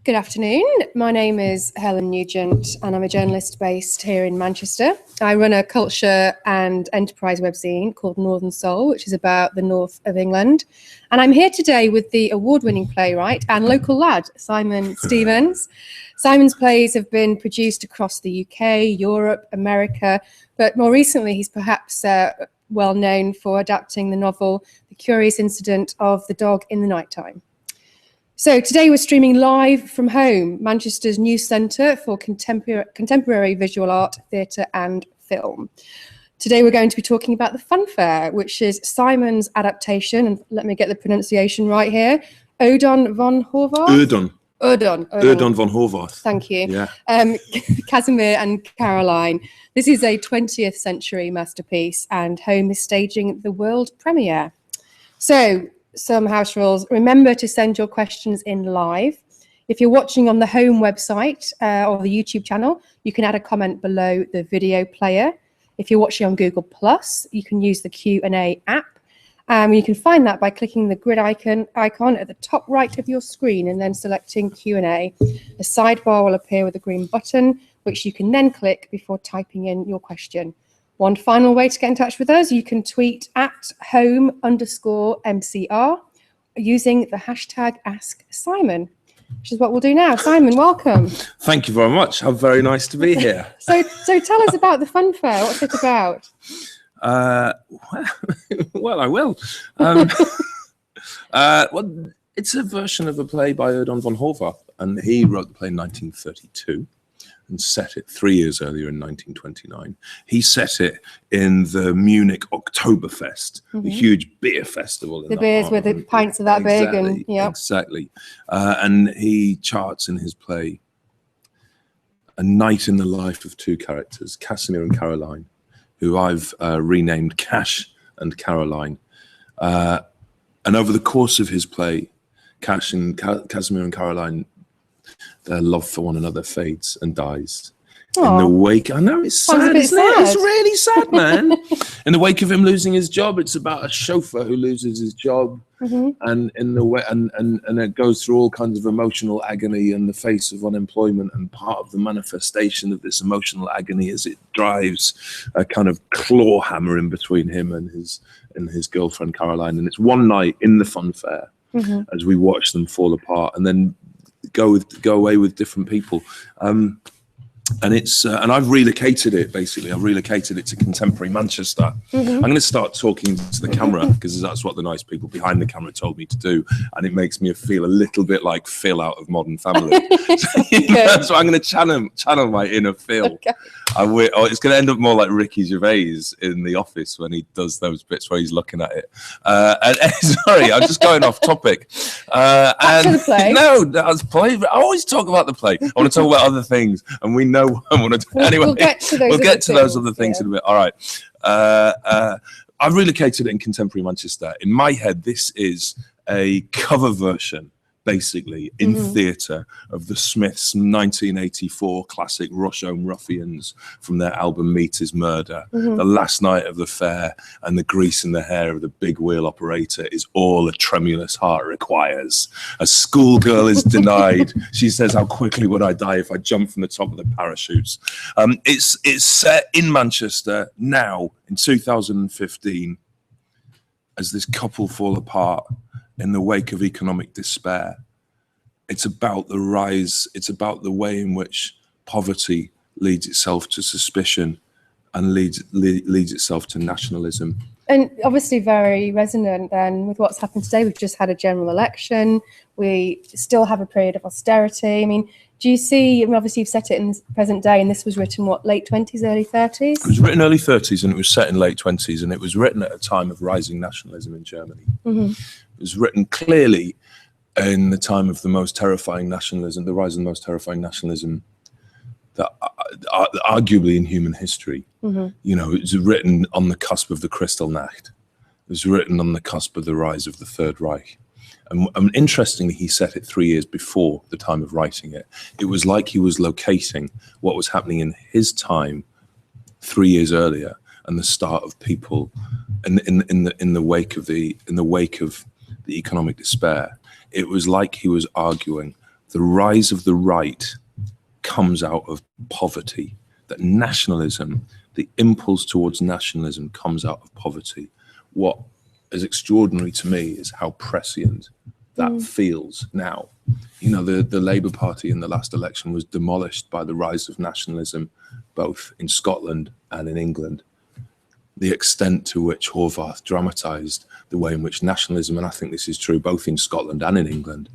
Good afternoon. My name is Helen Nugent and I'm a journalist based here in Manchester. I run a culture and enterprise webzine called Northern Soul, which is about the north of England. And I'm here today with the award-winning playwright and local lad, Simon Stevens. Simon's plays have been produced across the UK, Europe, America, but more recently he's perhaps well known for adapting the novel The Curious Incident of the Dog in the Nighttime. So today we're streaming live from home, Manchester's new centre for contemporary visual art, theatre and film. Today we're going to be talking about the Funfair, which is Simon's adaptation, and let me get the pronunciation right here, Ödön von Horváth? Ödön von Horváth. Thank you. Yeah. Kasimir and Karoline. This is a 20th century masterpiece and Home is staging the world premiere. So, some house rules. Remember to send your questions in live. If you're watching on the home website or the YouTube channel, you can add a comment below the video player. If you're watching on Google+, you can use the Q&A app. You can find that by clicking the grid icon at the top right of your screen and then selecting Q&A. A sidebar will appear with a green button, which you can then click before typing in your question. One final way to get in touch with us, you can tweet at @home_MCR using the hashtag #AskSimon, which is what we'll do now. Simon, welcome. Thank you very much. How very nice to be here. So tell us about the Funfair. What's it about? Well, I will. Well, it's a version of a play by Ödön von Horváth, and he wrote the play in 1932. And set it 3 years earlier in 1929. He set it in the Munich Oktoberfest, the huge beer festival. The beers with the pints of that big. And, yeah. Exactly. And he charts in his play a night in the life of two characters, Kasimir and Karoline, who I've renamed Cash and Caroline. And over the course of his play, Kasimir and Karoline, their love for one another fades and dies. Aww. In the wake, I know it's sad, isn't it? It's really sad, man. In the wake of him losing his job, it's about a chauffeur who loses his job, and in the way, and it goes through all kinds of emotional agony in the face of unemployment. And part of the manifestation of this emotional agony is it drives a kind of claw hammer in between him and his girlfriend Caroline. And it's one night in the Funfair as we watch them fall apart, and then go away with different people, and it's and I've relocated it. Basically, I've relocated it to contemporary Manchester. I'm going to start talking to the camera because that's what the nice people behind the camera told me to do, and it makes me feel a little bit like Phil out of Modern Family. So I'm going to channel my inner Phil. Okay. It's going to end up more like Ricky Gervais in The Office when he does those bits where he's looking at it. Sorry, I'm just going off topic. Back to the play. No, that's play. I always talk about the play. I want to talk about other things, and we know what I want to do. Anyway, we'll get to those other things in a bit. All right. I've relocated it in contemporary Manchester. In my head, this is a cover version, basically, in theatre of the Smiths' 1984 classic Rush Home Ruffians from their album Meat is Murder. The last night of the fair and the grease in the hair of the big wheel operator is all a tremulous heart requires. A schoolgirl is denied. She says, how quickly would I die if I jumped from the top of the parachutes? It's set in Manchester now in 2015 as this couple fall apart in the wake of economic despair. It's about the rise, it's about the way in which poverty leads itself to suspicion and leads itself to nationalism. And obviously very resonant then with what's happened today. We've just had a general election. We still have a period of austerity. I mean, do you see, obviously you've set it in the present day, and this was written, what, late 20s, early 30s? It was written early 30s and it was set in late 20s, and it was written at a time of rising nationalism in Germany. It was written clearly in the time of the most terrifying nationalism, the rise of the most terrifying nationalism that arguably in human history. You know, it was written on the cusp of the Kristallnacht. It was written on the cusp of the rise of the Third Reich. And interestingly, he set it 3 years before the time of writing it. It was like he was locating what was happening in his time 3 years earlier, and the start of people in the wake of the economic despair. It was like he was arguing the rise of the right comes out of poverty, that nationalism, the impulse towards nationalism comes out of poverty. What is extraordinary to me is how prescient that feels now. You know, the Labour Party in the last election was demolished by the rise of nationalism, both in Scotland and in England. The extent to which Horváth dramatised the way in which nationalism, and I think this is true both in Scotland and in England,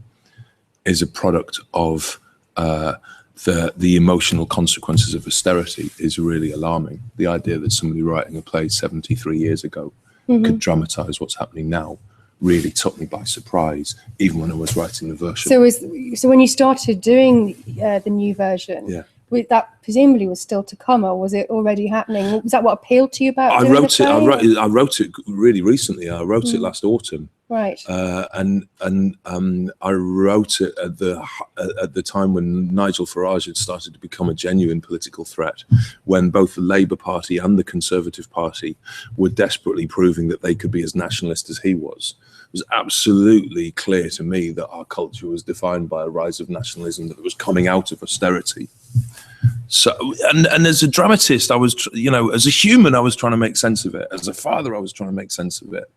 is a product of the emotional consequences of austerity is really alarming. The idea that somebody writing a play 73 years ago could dramatise what's happening now really took me by surprise, even when I was writing the version. So when you started doing the new version, that presumably was still to come, or was it already happening? Was that what appealed to you about I doing wrote the it. play? I wrote it really recently. I wrote it last autumn. Right. And I wrote it at the time when Nigel Farage had started to become a genuine political threat, when both the Labour Party and the Conservative Party were desperately proving that they could be as nationalist as he was. It was absolutely clear to me that our culture was defined by a rise of nationalism that was coming out of austerity. So, and as a dramatist, I was, as a human, I was trying to make sense of it. As a father, I was trying to make sense of it.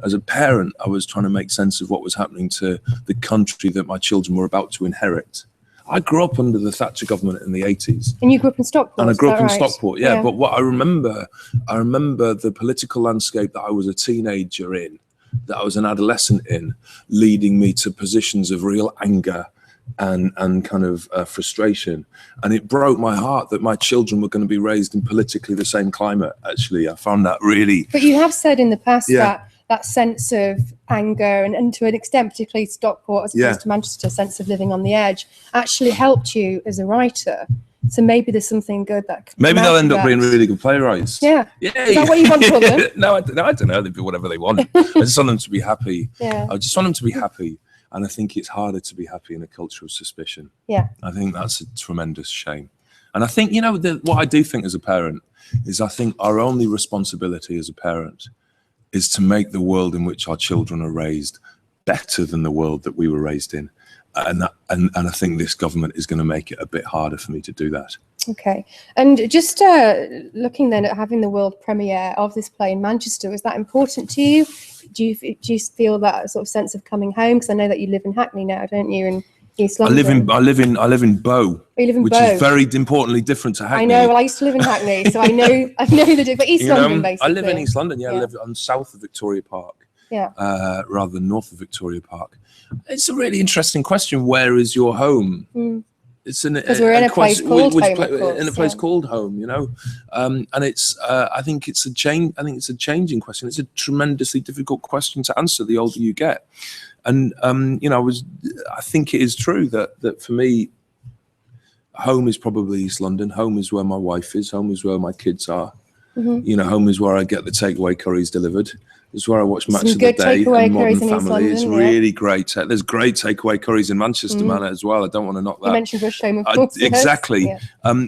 As a parent, I was trying to make sense of what was happening to the country that my children were about to inherit. I grew up under the Thatcher government in the 80s. And you grew up in Stockport? And I grew up in right? Stockport, yeah. But what I remember the political landscape that I was a teenager in, that I was an adolescent in, leading me to positions of real anger and kind of frustration. And it broke my heart that my children were going to be raised in politically the same climate. Actually, I found that really... But you have said in the past that sense of anger and to an extent, particularly Stockport as opposed to Manchester, sense of living on the edge, actually helped you as a writer. So maybe there's something good that could maybe they'll end up being really good playwrights. Yeah. Is that what you want for them? No, I don't know. They do whatever they want. I just want them to be happy. Yeah. I just want them to be happy. And I think it's harder to be happy in a culture of suspicion. Yeah. I think that's a tremendous shame. And I think, what I do think as a parent is I think our only responsibility as a parent is to make the world in which our children are raised better than the world that we were raised in. And I think this government is going to make it a bit harder for me to do that. Okay. And just looking then at having the world premiere of this play in Manchester, was that important to you? Do you feel that sort of sense of coming home? Because I know that you live in Hackney now, don't you? In East London. I live in Bow. Oh, you live in which Bow. is very importantly different to Hackney. I know. Well, I used to live in Hackney, so I know the but East London basically. I live in East London. Yeah, I live on south of Victoria Park. Yeah. Rather than north of Victoria Park. It's a really interesting question. Where is your home? It's because we're in a place called home, in a place called home, and it's. I think it's a change. I think it's a changing question. It's a tremendously difficult question to answer the older you get, and I think it is true that for me, home is probably East London. Home is where my wife is. Home is where my kids are. Home is where I get the takeaway curries delivered. It's where I watch Match of the Day and Modern Family. It's really great. There's great takeaway curries in Manchester, man, as well. I don't want to knock that. You mentioned Rush Home, of course. Exactly. Yeah.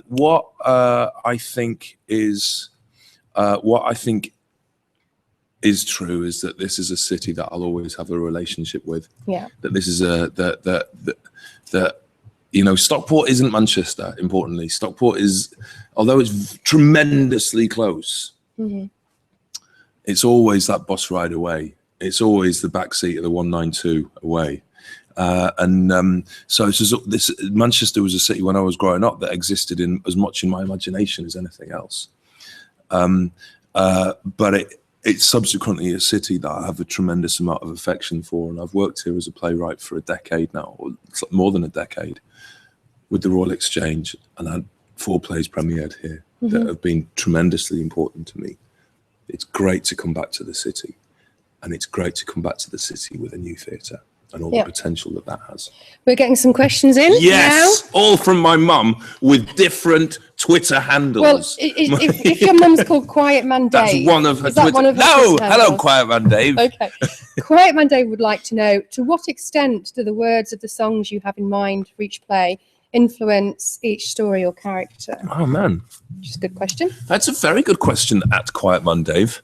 What I think is true is that this is a city that I'll always have a relationship with. Yeah. That this is Stockport isn't Manchester. Importantly, Stockport is, although it's tremendously close. It's always that bus ride away. It's always the back seat of the 192 away. So Manchester was a city when I was growing up that existed in as much in my imagination as anything else. But it's subsequently a city that I have a tremendous amount of affection for. And I've worked here as a playwright for a decade now, or more than a decade, with the Royal Exchange, and I had 4 plays premiered here that have been tremendously important to me. It's great to come back to the city, and it's great to come back to the city with a new theatre and all the potential that has. We're getting some questions in. Yes, now. all from my mum with different Twitter handles. Well, if your mum's called Quiet Man Dave, that's one of her Twitter. Hello, Quiet Man Dave. Okay. Quiet Man Dave would like to know, to what extent do the words of the songs you have in mind for each play influence each story or character? Oh man, which is a good question. That's a very good question at Quiet Man Dave.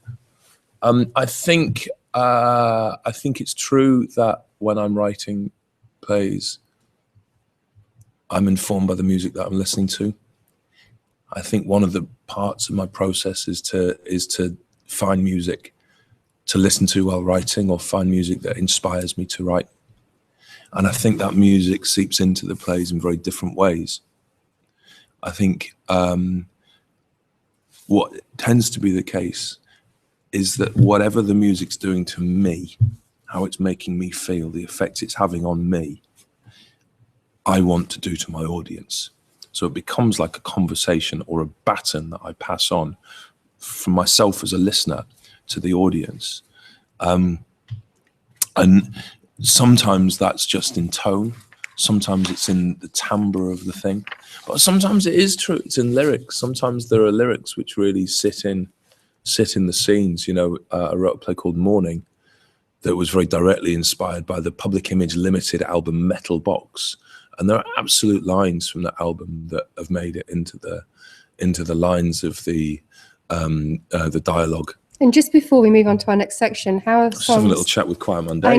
I think it's true that when I'm writing plays, I'm informed by the music that I'm listening to. I think one of the parts of my process is to find music to listen to while writing, or find music that inspires me to write. And I think that music seeps into the plays in very different ways. I think what tends to be the case is that whatever the music's doing to me, how it's making me feel, the effect it's having on me, I want to do to my audience. So it becomes like a conversation or a baton that I pass on from myself as a listener to the audience. And sometimes that's just in tone. Sometimes it's in the timbre of the thing. But sometimes it is true, it's in lyrics. Sometimes there are lyrics which really sit in the scenes. You know, I wrote a play called Morning that was very directly inspired by the Public Image Limited album Metal Box. And there are absolute lines from that album that have made it into the lines of the dialogue. And just before we move on to our next section, how are songs... Just have a little chat with Quiet Man Dave. I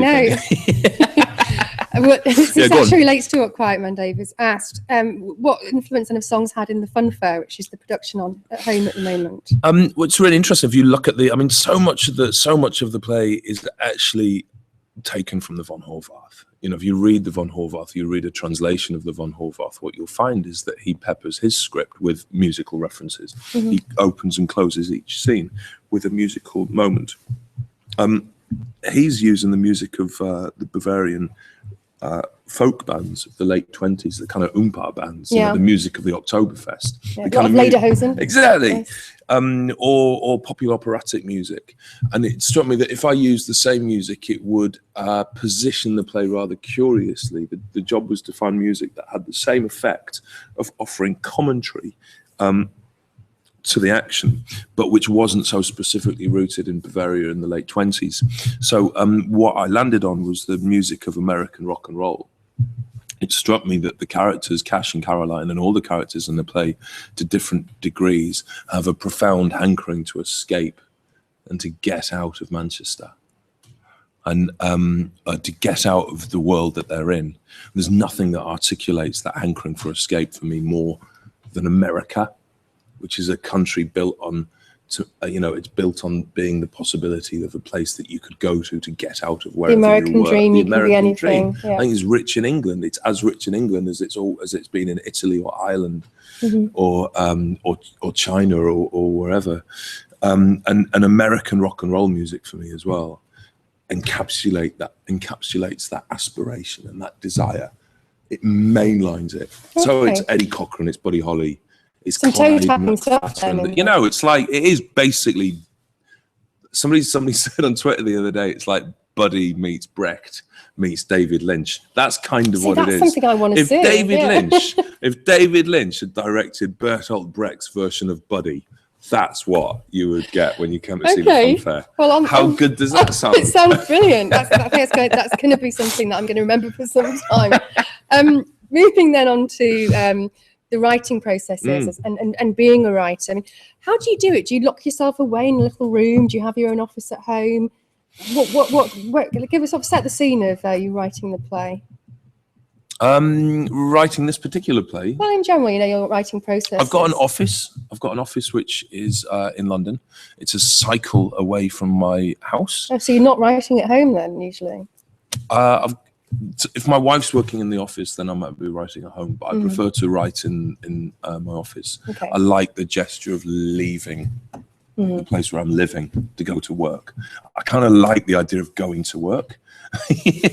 know. This actually relates to what Quiet Man Dave has asked. What influence have songs had in the Funfair, which is the production on at home at the moment? What's really interesting, if you look at so much of the play is actually taken from the von Horváth. You know, if you read the von Horváth, you read a translation of the von Horváth, what you'll find is that he peppers his script with musical references. Mm-hmm. He opens and closes each scene with a musical moment. He's using the music of the Bavarian folk bands of the late 20s, the kind of Oompa bands, you know, the music of the Oktoberfest. Yeah, the kind of Lederhosen. Exactly. Yes. Or popular operatic music. And it struck me that if I used the same music, it would position the play rather curiously. The job was to find music that had the same effect of offering commentary to the action, but which wasn't so specifically rooted in Bavaria in the late 20s. So what I landed on was the music of American rock and roll. It struck me that the characters, Kash and Karoline, and all the characters in the play, to different degrees, have a profound hankering to escape and to get out of Manchester, and to get out of the world that they're in. There's nothing that articulates that hankering for escape for me more than America, which is a country built on, it's built on being the possibility of a place that you could go to get out of wherever you were. The American dream, you can be anything. Yeah. I think it's rich in England. It's as rich in England as it's been in Italy or Ireland, mm-hmm. or China or wherever. And American rock and roll music for me as well encapsulates that aspiration and that desire. It mainlines it. Okay. So it's Eddie Cochran, it's Buddy Holly. It's some toe-tapping stuff. You know, it's like, it is basically, somebody said on Twitter the other day, it's like Buddy meets Brecht meets David Lynch. That's kind of what it is. That's something I want to see. If David Lynch had directed Bertolt Brecht's version of Buddy, that's what you would get when you come to see the Funfair. Well, how good does that sound? It sounds brilliant. I think that's going to be something that I'm going to remember for some time. Moving then on to the writing processes and being a writer. I mean, how do you do it? Do you lock yourself away in a little room? Do you have your own office at home? What give us set the scene of you writing the play. Writing this particular play. Well, in general, your writing process. I've got an office which is in London. It's a cycle away from my house. Oh, so you're not writing at home then, usually? If my wife's working in the office, then I might be writing at home, but I prefer to write in my office. Okay. I like the gesture of leaving the place where I'm living to go to work. I kind of like the idea of going to work,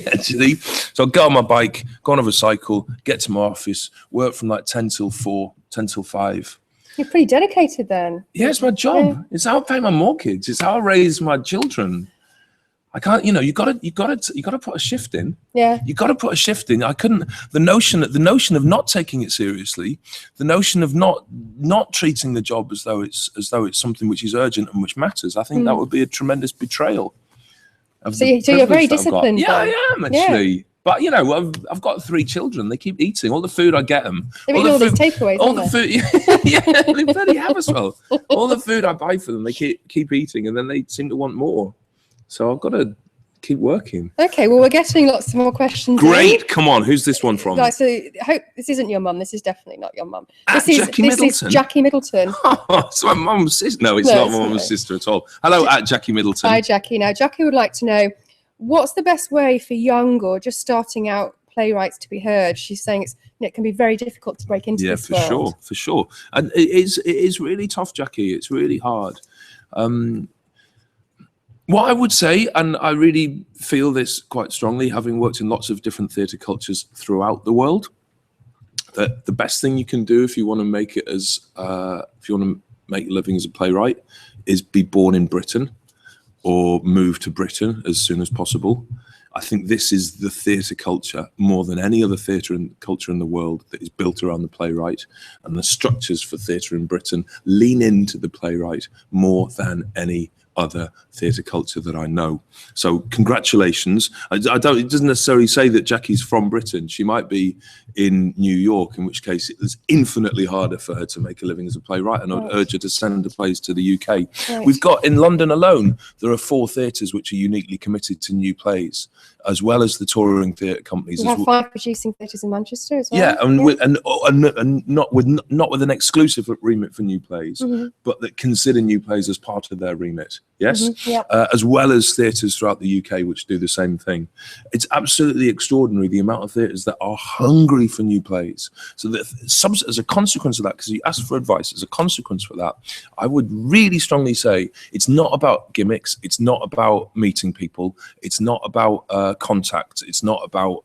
actually. So I'll get on my bike, go on a cycle, get to my office, work from like 10 till 4, 10 till 5. You're pretty dedicated then. Yeah, it's my job. Yeah. It's how I pay my mortgage. It's how I raise my children. I can't, you got to put a shift in. Yeah. You got to put a shift in. I couldn't. The notion of not taking it seriously, the notion of not treating the job as though it's something which is urgent and which matters. I think that would be a tremendous betrayal. So you're very disciplined. Yeah, I am actually. Yeah. But I've got 3 children. They keep eating all the food I get them. They eat all these takeaways. All the food, yeah, they bloody have as well. All the food I buy for them, they keep eating, and then they seem to want more. So I've got to keep working. Okay, well, we're getting lots more questions. Great, come on. Who's this one from? Right, so I hope this isn't your mum. This is definitely not your mum. This is Jackie Middleton. Oh, it's my mum's sister. No, it's not my mum's sister at all. Hello, at Jackie Middleton. Hi, Jackie. Now, Jackie would like to know, what's the best way for young or just starting out playwrights to be heard? She's saying it can be very difficult to break into this world. For sure. And it is really tough, Jackie. It's really hard. What I would say, and I really feel this quite strongly, having worked in lots of different theatre cultures throughout the world, that the best thing you can do if you want to make it as, if you want to make a living as a playwright, is be born in Britain or move to Britain as soon as possible. I think this is the theatre culture more than any other theatre culture in the world that is built around the playwright, and the structures for theatre in Britain lean into the playwright more than any other theatre culture that I know. So congratulations. It doesn't necessarily say that Jackie's from Britain. She might be in New York, in which case it's infinitely harder for her to make a living as a playwright, and I'd urge her to send her plays to the UK. Right. We've got, in London alone, there are 4 theatres which are uniquely committed to new plays, as well as the touring theatre companies. We have 5 producing theatres in Manchester as well. Yeah, and not with an exclusive remit for new plays, but that consider new plays as part of their remit. Yes, as well as theatres throughout the UK which do the same thing. It's absolutely extraordinary the amount of theatres that are hungry for new plays. So that as a consequence of that, because you asked for advice, as a consequence for that, I would really strongly say it's not about gimmicks, it's not about meeting people, it's not about contacts, it's not about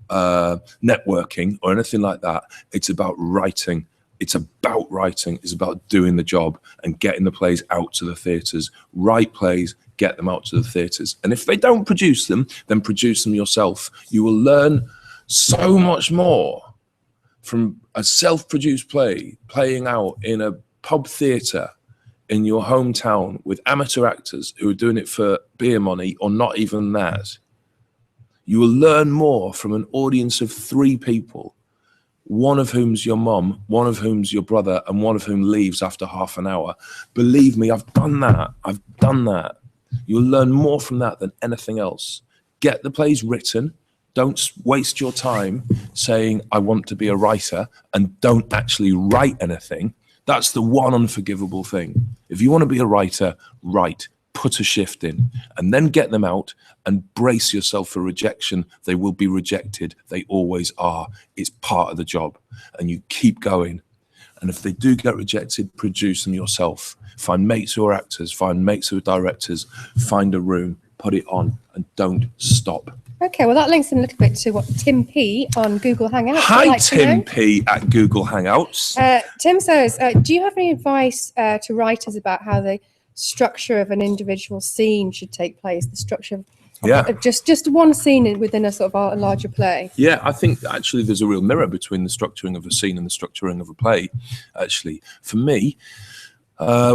networking or anything like that. It's about writing. It's about writing. It's about doing the job and getting the plays out to the theatres. Write plays, get them out to the theatres. And if they don't produce them, then produce them yourself. You will learn so much more from a self-produced play playing out in a pub theatre in your hometown with amateur actors who are doing it for beer money or not even that. You will learn more from an audience of 3 people, one of whom's your mum, one of whom's your brother, and one of whom leaves after half an hour. Believe me, I've done that. I've done that. You'll learn more from that than anything else. Get the plays written. Don't waste your time saying, I want to be a writer, and don't actually write anything. That's the one unforgivable thing. If you want to be a writer, write. Put a shift in, and then get them out and brace yourself for rejection. They will be rejected. They always are. It's part of the job, and you keep going. And if they do get rejected, produce them yourself. Find mates who are actors, find mates who are directors, find a room, put it on, and don't stop. Okay, well, that links in a little bit to what Tim P on Google Hangouts. Hi, Tim P at Google Hangouts. Tim says, do you have any advice to writers about how the structure of an individual scene should take place? The structure of just one scene within a sort of a larger play. Yeah, I think actually there's a real mirror between the structuring of a scene and the structuring of a play. Actually, for me,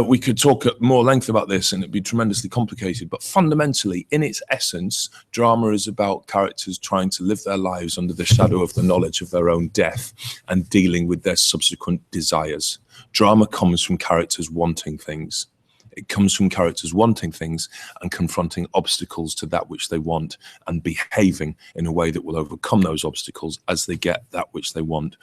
we could talk at more length about this and it'd be tremendously complicated, but fundamentally, in its essence, drama is about characters trying to live their lives under the shadow of the knowledge of their own death and dealing with their subsequent desires. Drama comes from characters wanting things. It comes from characters wanting things and confronting obstacles to that which they want and behaving in a way that will overcome those obstacles as they get that which they want.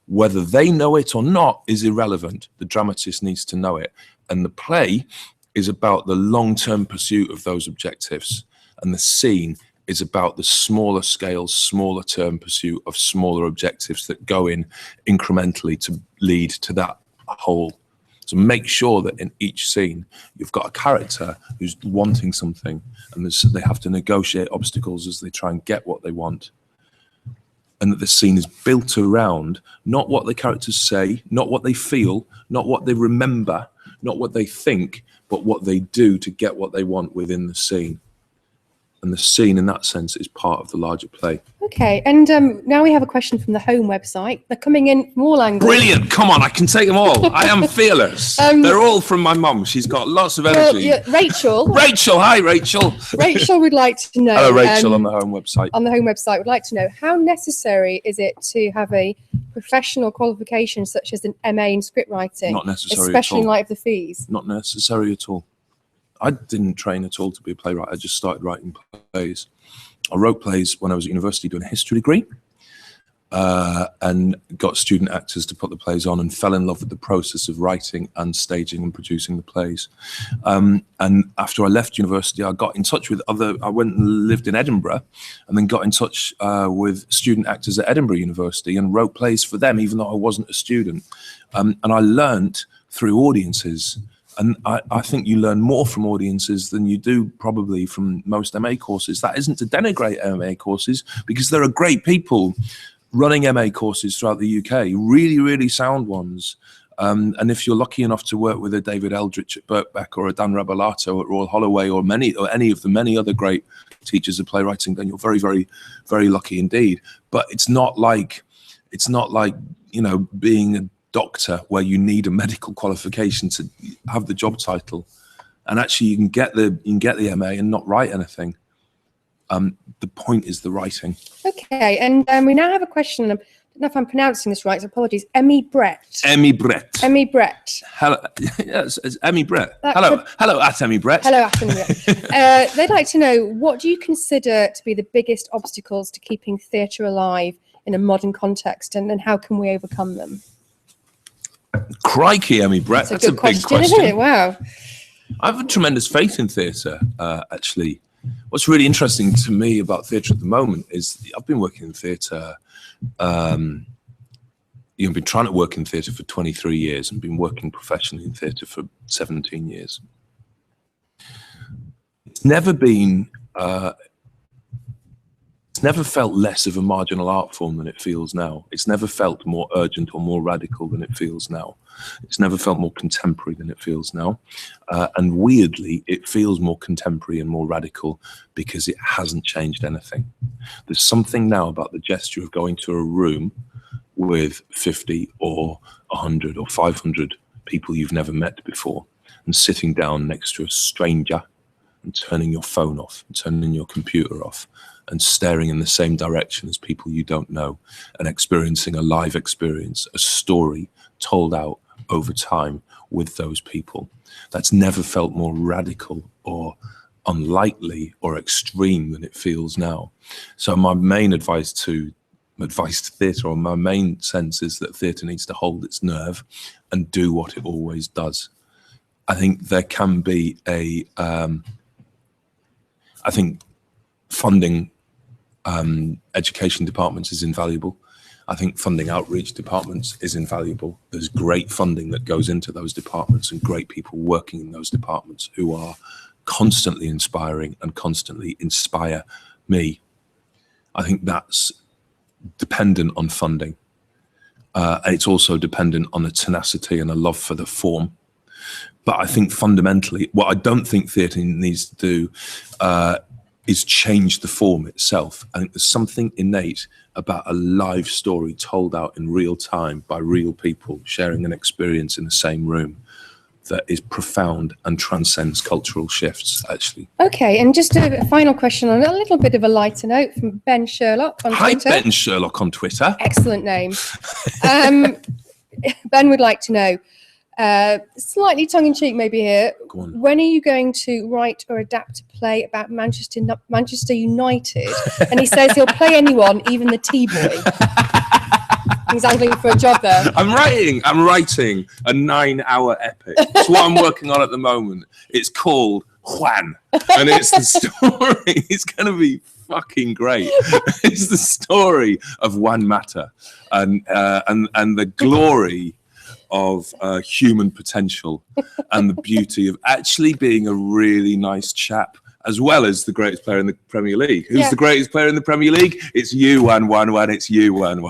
Whether they know it or not is irrelevant. The dramatist needs to know it. And the play is about the long-term pursuit of those objectives. And the scene is about the smaller scale, smaller term pursuit of smaller objectives that go in incrementally to lead to that whole. So make sure that in each scene, you've got a character who's wanting something, and they have to negotiate obstacles as they try and get what they want. And that the scene is built around not what the characters say, not what they feel, not what they remember, not what they think, but what they do to get what they want within the scene. And the scene, in that sense, is part of the larger play. Okay, and now we have a question from the home website. They're coming in from all angles. Brilliant! Come on, I can take them all. I am fearless. They're all from my mum. She's got lots of energy. Rachel. Rachel, hi, Rachel. Rachel would like to know. Hello, Rachel, on the home website. On the home website, would like to know how necessary is it to have a professional qualification such as an MA in script writing? Not necessary especially at all. in light of the fees. Not necessary at all. I didn't train at all to be a playwright. I just started writing plays. I wrote plays when I was at university doing a history degree, and got student actors to put the plays on, and fell in love with the process of writing and staging and producing the plays. And after I left university, I got in touch with I went and lived in Edinburgh, and then got in touch with student actors at Edinburgh University and wrote plays for them, even though I wasn't a student. And I learned through audiences. And I think you learn more from audiences than you do probably from most MA courses. That isn't to denigrate MA courses, because there are great people running MA courses throughout the UK, really, really sound ones. And if you're lucky enough to work with a David Eldritch at Birkbeck or a Dan Rabalato at Royal Holloway or any of the many other great teachers of playwriting, then you're very, very, very lucky indeed. But it's not like, you know, being a doctor where you need a medical qualification to have the job title. And actually you can get the MA and not write anything. The point is the writing. Okay, and we now have a question. I don't know if I'm pronouncing this right, so apologies. Emmy Brett. Emmy Brett. Emmy Brett. Hello, yes, it's Emmy Brett. Hello at Emmy Brett. Hello at Emmy Brett. They'd like to know, what do you consider to be the biggest obstacles to keeping theatre alive in a modern context, and how can we overcome them? Crikey, Emmy Brett, that's a big question, isn't it? Wow. I have a tremendous faith in theatre, actually. What's really interesting to me about theatre at the moment is I've been working in theatre, been trying to work in theatre for 23 years and been working professionally in theatre for 17 years. It's never been, it's never felt less of a marginal art form than it feels now. It's never felt more urgent or more radical than it feels now. It's never felt more contemporary than it feels now. And weirdly, it feels more contemporary and more radical because it hasn't changed anything. There's something now about the gesture of going to a room with 50 or 100 or 500 people you've never met before and sitting down next to a stranger and turning your phone off, and turning your computer off, and staring in the same direction as people you don't know, and experiencing a live experience, a story told out over time with those people. That's never felt more radical or unlikely or extreme than it feels now. So my main advice to theatre, or my main sense, is that theatre needs to hold its nerve and do what it always does. I think there can be I think funding education departments is invaluable. I think funding outreach departments is invaluable. There's great funding that goes into those departments and great people working in those departments who are constantly inspiring and constantly inspire me. I think that's dependent on funding. And it's also dependent on a tenacity and a love for the form. But I think fundamentally, what I don't think theatre needs to do is change the form itself. I think there's something innate about a live story told out in real time by real people sharing an experience in the same room that is profound and transcends cultural shifts, actually. Okay, and just a final question on a little bit of a lighter note from Ben Sherlock on Twitter. Hi, Ben Sherlock on Twitter. Excellent name. Ben would like to know, slightly tongue-in-cheek maybe here, when are you going to write or adapt a play about Manchester United? And he says he'll play anyone, even the T-boy. He's angling for a job there. I'm writing a 9-hour epic. It's what I'm working on at the moment. It's called Juan, and it's the story. It's going to be fucking great. It's the story of Juan Mata and the glory of human potential and the beauty of actually being a really nice chap, as well as the greatest player in the Premier League. Who's the greatest player in the Premier League? It's you, Juan. It's you, Juan.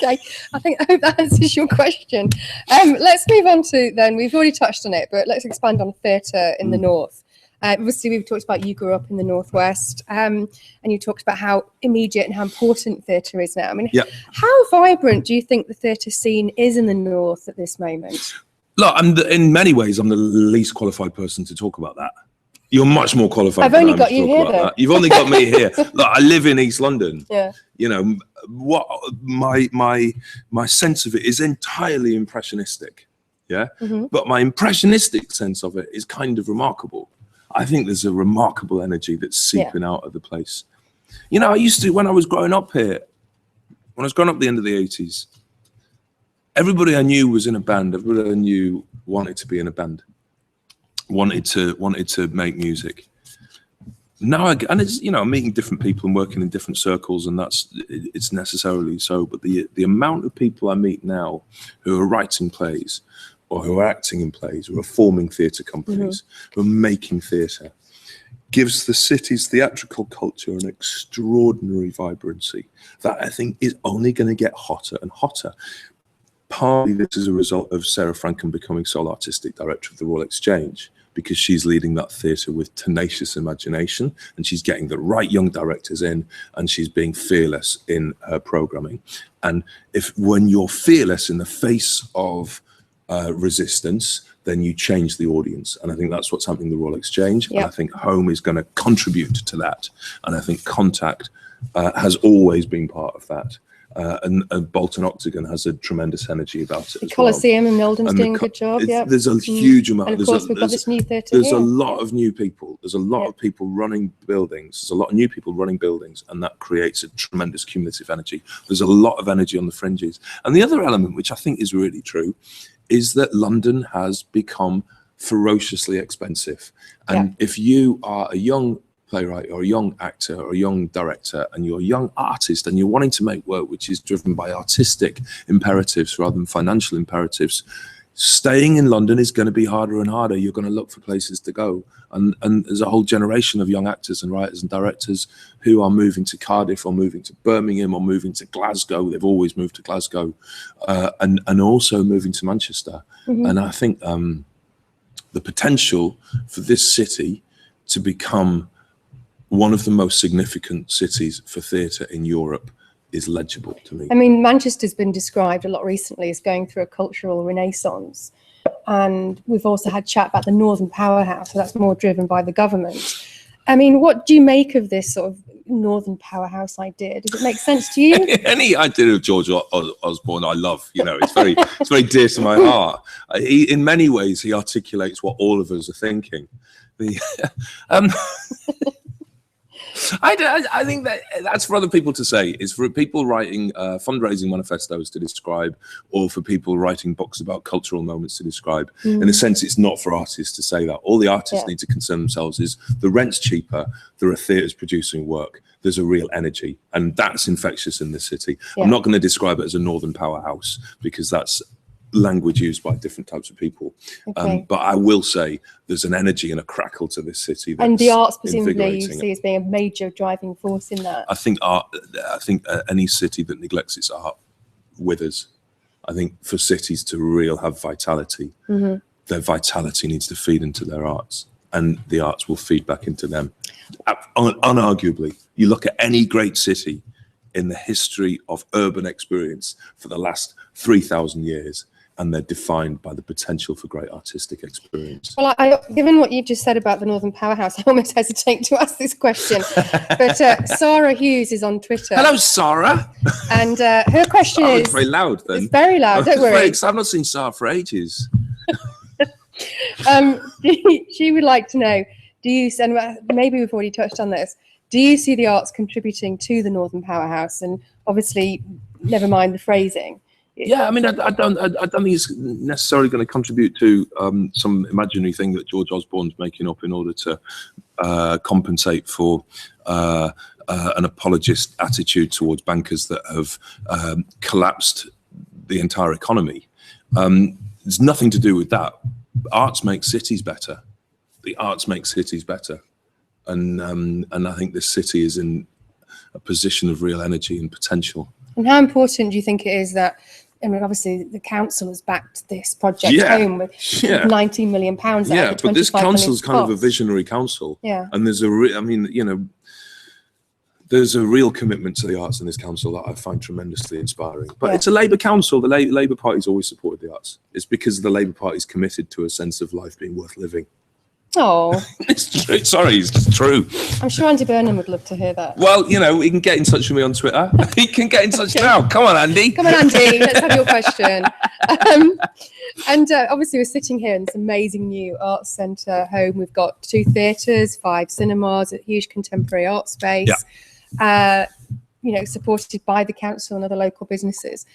Okay, I hope that answers your question. Let's move on to then, we've already touched on it, but let's expand on theatre in the north. Obviously, we've talked about you grew up in the northwest, and you talked about how immediate and how important theatre is now. I mean, how vibrant do you think the theatre scene is in the north at this moment? Look, in many ways, I'm the least qualified person to talk about that. You're much more qualified. I've only got you here, though. You've only got me here. Look, I live in East London. Yeah. You know, what my sense of it is entirely impressionistic. Yeah. But my impressionistic sense of it is kind of remarkable. I think there's a remarkable energy that's seeping out of the place. You know, I used to, when I was growing up here, when I was growing up at the end of the 80s, everybody I knew was in a band. Everybody I knew wanted to be in a band, wanted to make music. Now, and it's, you know, I'm meeting different people and working in different circles, and it's necessarily so. But the amount of people I meet now who are writing plays, or who are acting in plays, or are forming theatre companies, who are making theatre, gives the city's theatrical culture an extraordinary vibrancy that I think is only going to get hotter and hotter. Partly this is a result of Sarah Franken becoming sole artistic director of the Royal Exchange, because she's leading that theatre with tenacious imagination, and she's getting the right young directors in, and she's being fearless in her programming. And when you're fearless in the face of resistance, then you change the audience. And I think that's what's happening in the Royal Exchange. And I think Home is going to contribute to that. And I think Contact has always been part of that. And Bolton Octagon has a tremendous energy about it. The Coliseum in Melbourne's doing a good job. There's a huge amount. And of course, we've got this new theatre. There's a lot of new people. There's a lot of people running buildings. There's a lot of new people running buildings, and that creates a tremendous cumulative energy. There's a lot of energy on the fringes. And the other element, which I think is really true, is that London has become ferociously expensive. And if you are a young playwright or a young actor or a young director, and you're a young artist and you're wanting to make work which is driven by artistic imperatives rather than financial imperatives, staying in London is going to be harder and harder. You're going to look for places to go. And there's a whole generation of young actors and writers and directors who are moving to Cardiff or moving to Birmingham or moving to Glasgow. They've always moved to Glasgow, and also moving to Manchester. And I think the potential for this city to become one of the most significant cities for theatre in Europe is legible to me. I mean, Manchester's been described a lot recently as going through a cultural renaissance. And we've also had chat about the Northern Powerhouse, so that's more driven by the government. I mean, what do you make of this sort of Northern Powerhouse idea? Does it make sense to you? Any idea of George Osborne I love, you know, it's very dear to my heart. In many ways, he articulates what all of us are thinking. I think that's for other people to say. It's for people writing fundraising manifestos to describe, or for people writing books about cultural moments to describe. In a sense, it's not for artists to say that. All the artists need to concern themselves is the rent's cheaper, there are theatres producing work, there's a real energy, and that's infectious in this city. I'm not going to describe it as a Northern Powerhouse, because that's language used by different types of people. But I will say there's an energy and a crackle to this city. And the arts, presumably, you see as being a major driving force in that. I think any city that neglects its art withers. I think for cities to have vitality, their vitality needs to feed into their arts, and the arts will feed back into them. Unarguably, you look at any great city in the history of urban experience for the last 3,000 years, and they're defined by the potential for great artistic experience. Well, given what you've just said about the Northern Powerhouse, I almost hesitate to ask this question. But Sarah Hughes is on Twitter. Hello, Sarah. And her question is... It's very loud then. It's very loud, don't worry. I've not seen Sarah for ages. She would like to know, and maybe we've already touched on this, do you see the arts contributing to the Northern Powerhouse? And obviously, never mind the phrasing. Yeah, I mean, I don't think it's necessarily going to contribute to some imaginary thing that George Osborne's making up in order to compensate for an apologist attitude towards bankers that have collapsed the entire economy. There's nothing to do with that. Arts make cities better. The arts make cities better, and I think this city is in a position of real energy and potential. And how important do you think it is that? I mean, obviously, the council has backed this project home with £19 million. Yeah, but this council is kind of a visionary council. Yeah, and there's there's a real commitment to the arts in this council that I find tremendously inspiring. But it's a Labour council. The Labour Party's always supported the arts. It's because the Labour Party's committed to a sense of life being worth living. Oh, It's true. Sorry, it's just true. I'm sure Andy Burnham would love to hear that. Well, you know, he can get in touch with me on Twitter. He can get in touch now. Come on, Andy. Come on, Andy, let's have your question. And obviously we're sitting here in this amazing new arts centre home. We've got 2 theatres, 5 cinemas, a huge contemporary art space, you know, supported by the council and other local businesses.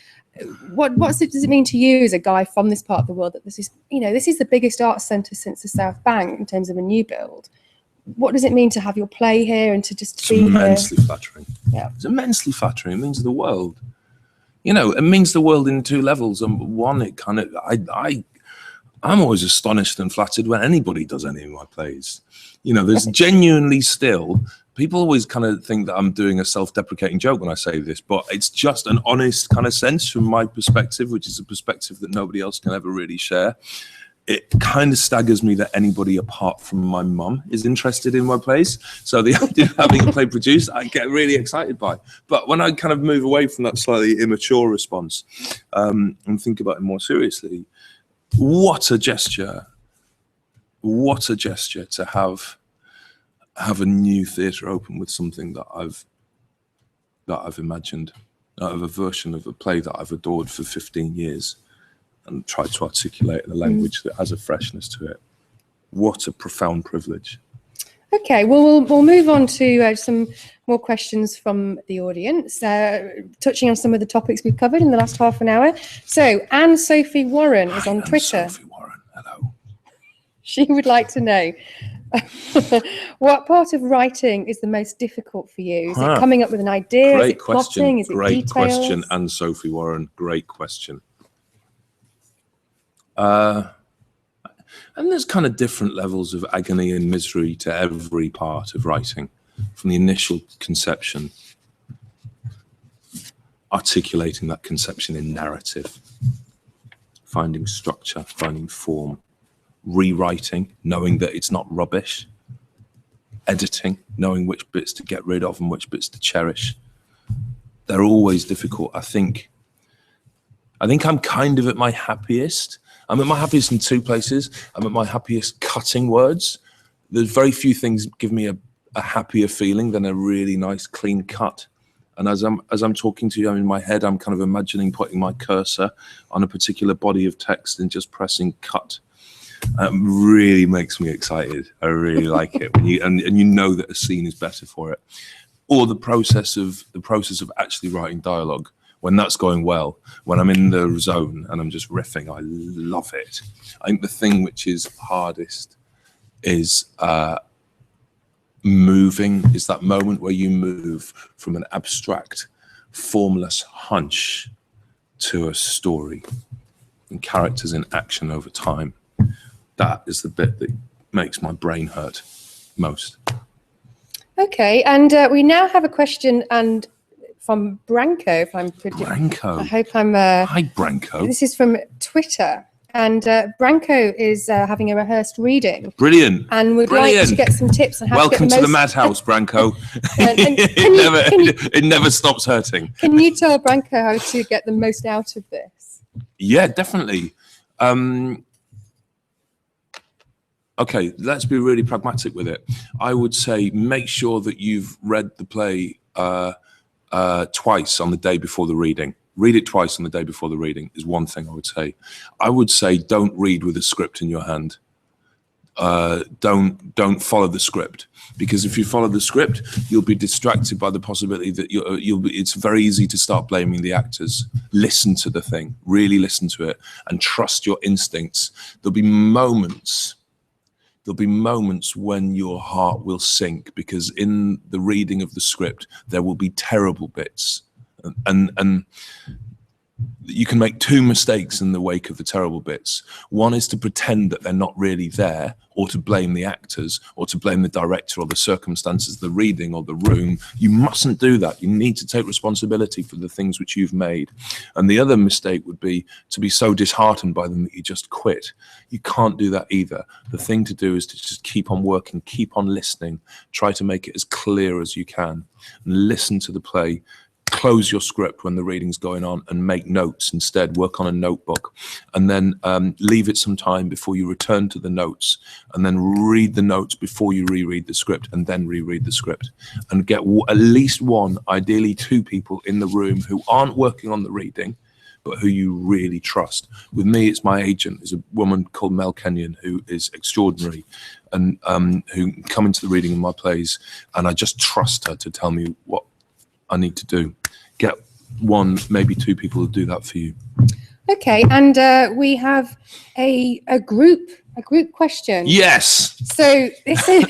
What does it mean to you as a guy from this part of the world that this is, you know, this is the biggest arts centre since the South Bank in terms of a new build? What does it mean to have your play here and to just be here? It's immensely flattering. Yeah. It's immensely flattering. It means the world. You know, it means the world in 2 levels. And one, it kind of, I'm always astonished and flattered when anybody does any of my plays. You know, there's genuinely still, people always kind of think that I'm doing a self-deprecating joke when I say this, but it's just an honest kind of sense from my perspective, which is a perspective that nobody else can ever really share. It kind of staggers me that anybody apart from my mum is interested in my plays. So the idea of having a play produced, I get really excited by. But when I kind of move away from that slightly immature response and think about it more seriously, what a gesture to have a new theatre open with something that I've imagined, out of a version of a play that I've adored for 15 years and tried to articulate in a language that has a freshness to it. What a profound privilege. Okay, well, we'll move on to some more questions from the audience, touching on some of the topics we've covered in the last half an hour. So Anne-Sophie Warren is on Twitter. Anne-Sophie Warren, hello. She would like to know, what part of writing is the most difficult for you? Is it coming up with an idea? Great is it plotting? Is it Great details? question, Anne-Sophie Warren. Great question. And there's kind of different levels of agony and misery to every part of writing, from the initial conception, articulating that conception in narrative, finding structure, finding form, rewriting, knowing that it's not rubbish, editing, knowing which bits to get rid of and which bits to cherish. They're always difficult. I think I'm kind of at my happiest. I'm at my happiest in 2 places. I'm at my happiest cutting words. There's very few things give me a happier feeling than a really nice clean cut. And as I'm talking to you, in my head, I'm kind of imagining putting my cursor on a particular body of text and just pressing cut. Really makes me excited. I really like it. When you know that a scene is better for it. Or the process of actually writing dialogue. When that's going well, when I'm in the zone and I'm just riffing, I love it. I think the thing which is hardest is moving, is that moment where you move from an abstract, formless hunch to a story and characters in action over time. That is the bit that makes my brain hurt most. Okay, and we now have a question from Branko, if I'm pretty... Branko. I hope I'm... Hi, Branko. This is from Twitter. And Branko is having a rehearsed reading. Brilliant. And would like to get some tips on how Welcome to get the madhouse, Branko. It never stops hurting. Can you tell Branko how to get the most out of this? Yeah, definitely. Okay, let's be really pragmatic with it. I would say make sure that you've read the play twice on the day before the reading. Read it twice on the day before the reading is one thing I would say. I would say don't read with a script in your hand. Don't follow the script, because if you follow the script, you'll be distracted by the possibility that it's very easy to start blaming the actors. Listen to the thing, really listen to it, and trust your instincts. There'll be moments when your heart will sink, because in the reading of the script, there will be terrible bits. And you can make 2 mistakes in the wake of the terrible bits. One is to pretend that they're not really there, or to blame the actors, or to blame the director or the circumstances of the reading or the room. You mustn't do that. You need to take responsibility for the things which you've made. And the other mistake would be to be so disheartened by them that you just quit. You can't do that either. The thing to do is to just keep on working, keep on listening, try to make it as clear as you can, and listen to the play close your script when the reading's going on and make notes instead. Work on a notebook, and then leave it some time before you return to the notes, and then read the notes before you reread the script, and then reread the script, and get at least one, ideally two people in the room who aren't working on the reading, but who you really trust. With me, it's my agent, is a woman called Mancunian, who is extraordinary, and who come into the reading of my plays, and I just trust her to tell me what I need to do. Get one, maybe two people to do that for you. Okay, and we have a group question. Yes. So this is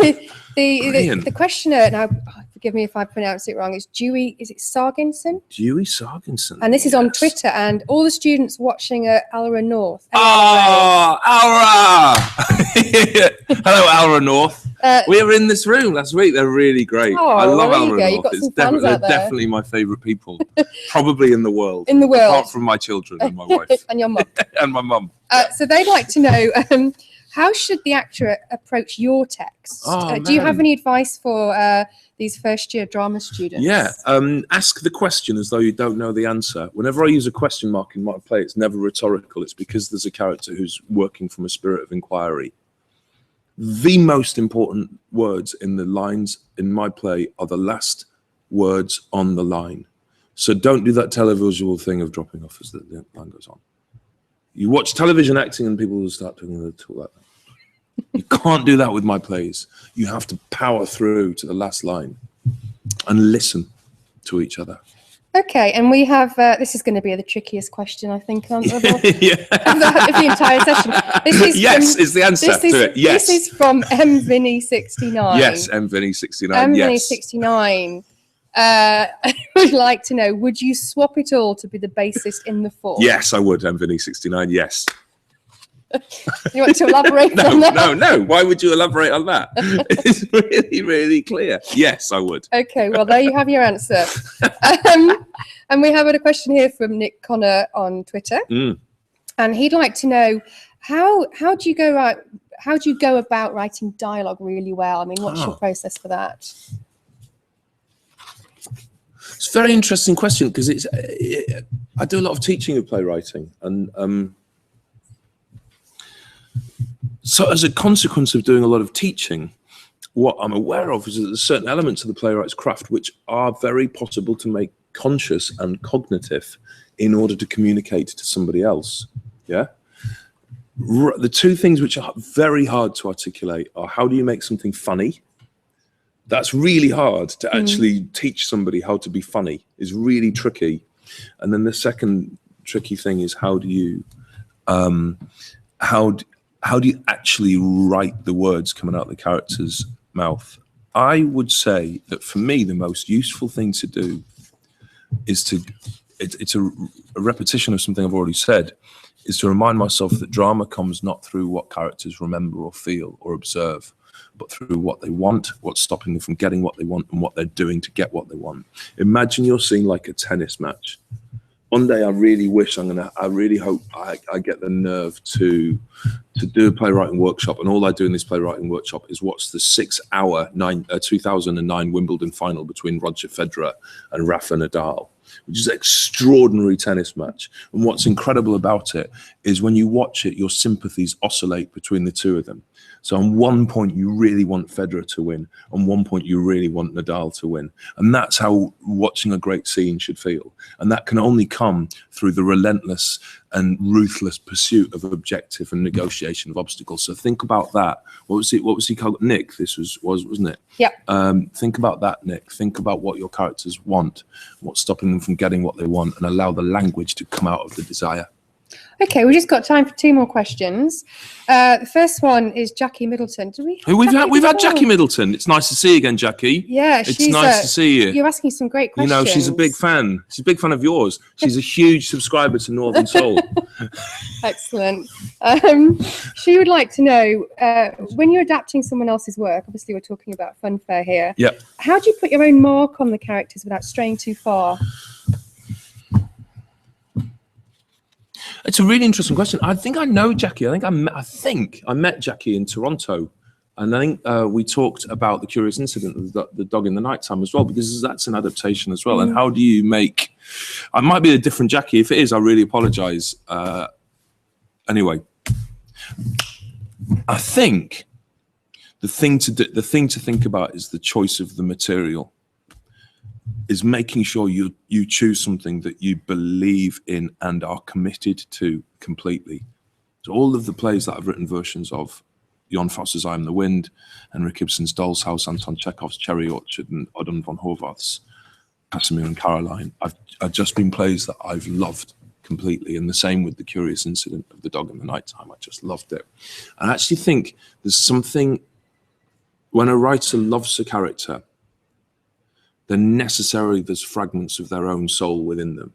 the questioner. Now, forgive me if I pronounce it wrong. It's Dewey. Is it Sarginson? Dewey Sarginson. And this is on Twitter, and all the students watching at Alra North. Oh, Alra! Hello, Alra North. We were in this room last week. They're really great. Oh, I love Alra North. They're definitely my favourite people, probably in the world. In the world, apart from my children and my wife and your mum and my mum. So they'd like to know. How should the actor approach your text? Do you have any advice for these first-year drama students? Yeah, ask the question as though you don't know the answer. Whenever I use a question mark in my play, it's never rhetorical. It's because there's a character who's working from a spirit of inquiry. The most important words in the lines in my play are the last words on the line. So don't do that televisual thing of dropping off as the line goes on. You watch television acting and people will start talking like that. You can't do that with my plays. You have to power through to the last line and listen to each other. Okay, and we have, this is going to be the trickiest question, I think, of the entire session. This is the answer to it. Yes. This is from MVinny69. Yes, MVinny69. MVinny69. Would like to know, would you swap it all to be the bassist in the Four? Yes, I would, MVinny69, yes. You want to elaborate on that? No. Why would you elaborate on that? It's really, really clear. Yes, I would. Okay, well, there you have your answer. And we have a question here from Nick Connor on Twitter. And he'd like to know, how do you go about writing dialogue really well? I mean, what's your process for that? It's a very interesting question, because I do a lot of teaching of playwriting, and so as a consequence of doing a lot of teaching, what I'm aware of is that there's certain elements of the playwright's craft which are very possible to make conscious and cognitive in order to communicate to somebody else. Yeah. The two things which are very hard to articulate are, how do you make something funny? That's really hard to actually teach somebody how to be funny. Is really tricky. And then the second tricky thing is, how do you actually write the words coming out of the character's mouth? I would say that for me, the most useful thing to do is it's a repetition of something I've already said, is to remind myself that drama comes not through what characters remember or feel or observe, but through what they want, what's stopping them from getting what they want, and what they're doing to get what they want. Imagine you're seeing like a tennis match. One day I really hope I get the nerve to do a playwriting workshop, and all I do in this playwriting workshop is watch the 6-hour 2009 Wimbledon final between Roger Federer and Rafa Nadal, which is an extraordinary tennis match. And what's incredible about it is when you watch it, your sympathies oscillate between the two of them. So on one point, you really want Federer to win. On one point, you really want Nadal to win. And that's how watching a great scene should feel. And that can only come through the relentless and ruthless pursuit of objective and negotiation of obstacles. So think about that. What was he called? Nick, this wasn't it? Yeah. Think about that, Nick. Think about what your characters want, what's stopping them from getting what they want, and allow the language to come out of the desire. Okay, we've just got time for 2 more questions. The first one is Jackie Middleton. We've had Jackie Middleton. It's nice to see you again, Jackie. Yeah, it's nice to see you. You're asking some great questions. You know, she's a big fan. She's a big fan of yours. She's a huge subscriber to Northern Soul. Excellent. She would like to know, when you're adapting someone else's work, obviously we're talking about Funfair here. Yeah. How do you put your own mark on the characters without straying too far? It's a really interesting question. I think I know Jackie. I think I met Jackie in Toronto And I think we talked about the curious incident of the dog in the nighttime as well, because that's an adaptation as well. And how do you make, I might be a different Jackie. If it is, I really apologize. Anyway, I think the thing to think about is the choice of the material, is making sure you choose something that you believe in and are committed to completely. So all of the plays that I've written versions of, Jon Fosse's I Am the Wind, Henrik Ibsen's Doll's House, Anton Chekhov's Cherry Orchard, and Ödön von Horváth's Kasimir and Karoline, I've just been plays that I've loved completely, and the same with The Curious Incident of the Dog in the Nighttime. I just loved it. And I actually think there's something, when a writer loves a character, then necessarily there's fragments of their own soul within them.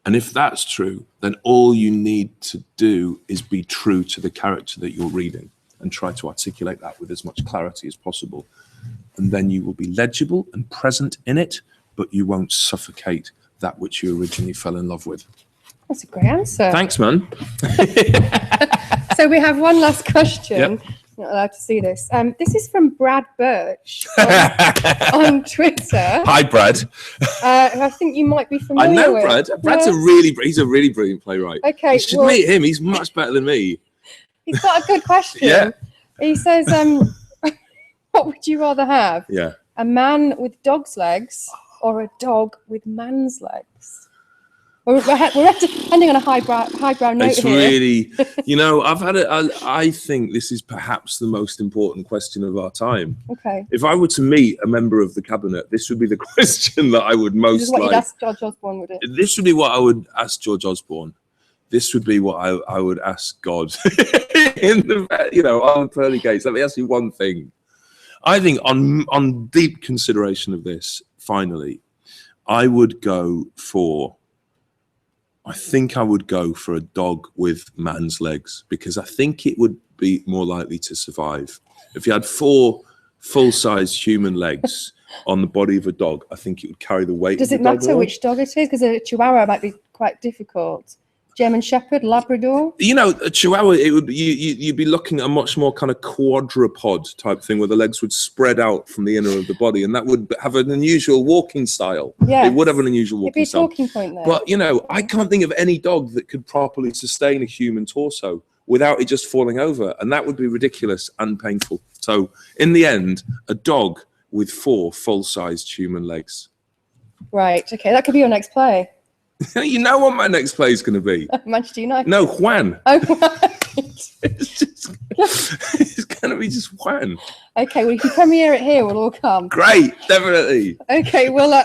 And if that's true, then all you need to do is be true to the character that you're reading and try to articulate that with as much clarity as possible. And then you will be legible and present in it, but you won't suffocate that which you originally fell in love with. That's a great answer. Thanks, man. So we have one last question. Yep. Not allowed to see this. This is from Brad Birch on Twitter. Hi, Brad. Who I think you might be familiar I know with. Brad. Brad's he's a really brilliant playwright. Okay, you should meet him. He's much better than me. He's got a good question. Yeah. He says, what would you rather have? Yeah. A man with dog's legs or a dog with man's legs? We're ending on a highbrow note it's here. Really, you know, I think this is perhaps the most important question of our time. Okay. If I were to meet a member of the cabinet, this would be the question that I would most like. This is what you'd ask George Osborne, would it? This would be what I would ask George Osborne. This would be what I would ask God. In the, you know, on pearly gates. Let me ask you one thing. I think on deep consideration of this, finally, I think I would go for a dog with man's legs, because I think it would be more likely to survive. If you had 4 full-size human legs on the body of a dog, I think it would carry the weight. Does it matter which dog it is? Because a Chihuahua might be quite difficult. German Shepherd, Labrador. You know, a Chihuahua, it would you'd be looking at a much more kind of quadrupod type thing, where the legs would spread out from the inner of the body, and that would have an unusual walking style. Yeah, it would have an unusual walking style. It'd be a talking point there. But you know, I can't think of any dog that could properly sustain a human torso without it just falling over, and that would be ridiculous and painful. So, in the end, a dog with 4 full-sized human legs. Right. Okay, that could be your next play. You know what my next play is going to be? Manchester United. No, Juan. Oh, right. It's going to be just Juan. Okay, well, if you premiere it here, we'll all come. Great, definitely. Okay, well,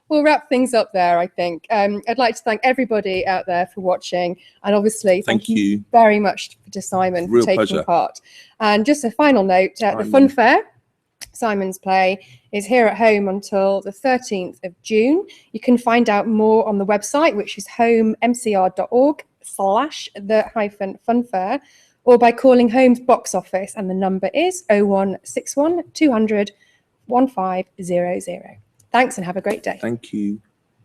we'll wrap things up there, I think. I'd like to thank everybody out there for watching, and obviously thank you very much to Simon for taking part. And just a final note, the Funfair, Simon's play, is here at home until the 13th of June. You can find out more on the website, which is homemcr.org/the-funfair, or by calling Home's box office, and the number is 0161 200 1500. Thanks and have a great day. Thank you.